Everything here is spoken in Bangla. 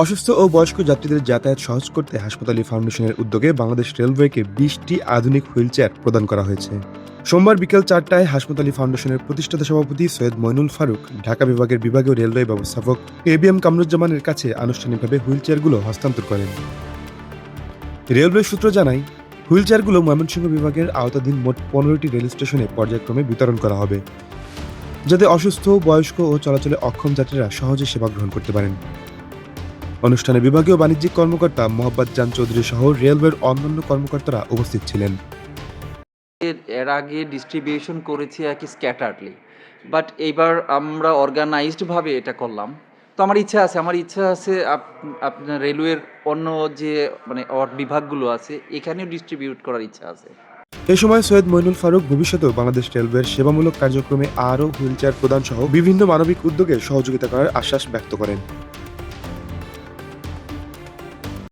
অসুস্থ ও বয়স্ক যাত্রীদের যাতায়াত সহজ করতে হাসপাতালি ফাউন্ডেশনের উদ্যোগে বাংলাদেশ রেলওয়েকে 20টি আধুনিক হুইলচেয়ার প্রদান করা হয়েছে। সোমবার বিকেল 4টায় হাসপাতালি ফাউন্ডেশনের প্রতিষ্ঠাতা সভাপতি সৈয়দ মইনুল ফারুক ঢাকা বিভাগের বিভাগীয় রেলওয়ে ব্যবস্থাপক এবিএম কামরুজ্জামানের কাছে আনুষ্ঠানিকভাবে হুইলচেয়ারগুলো হস্তান্তর করেন। রেলওয়ে সূত্র জানায়, হুইলচেয়ারগুলো ময়মনসিংহ বিভাগের আওতাধীন মোট 15টি রেল স্টেশনে পর্যায়ক্রমে বিতরণ করা হবে, যাতে অসুস্থ, বয়স্ক ও চলাচলে অক্ষম যাত্রীরা সহজে সেবা গ্রহণ করতে পারেন। অনুষ্ঠানে বিভাগীয় বাণিজ্যিক কর্মকর্তা মোহাম্মদ জান চৌধুরী সহ রেলওয়ের অন্যান্য কর্মকর্তারা উপস্থিত ছিলেন। এর আগে ডিস্ট্রিবিউশন করেছি আর কি স্ক্যাটারডলি, বাট এইবার আমরা অর্গানাইজডভাবে এটা করলাম। তো আমার ইচ্ছা আছে আপনার রেলওয়ের অন্য যে মানে বিভাগগুলো আছে এখানেও ডিস্ট্রিবিউট করার ইচ্ছা আছে। এ সময় সৈয়দ মইনুল ফারুক ভবিষ্যতেও বাংলাদেশ রেলওয়ের সেবামূলক কার্যক্রমে আরও হুইলচেয়ার প্রদান সহ বিভিন্ন মানবিক উদ্যোগে সহযোগিতা করার আশ্বাস ব্যক্ত করেন।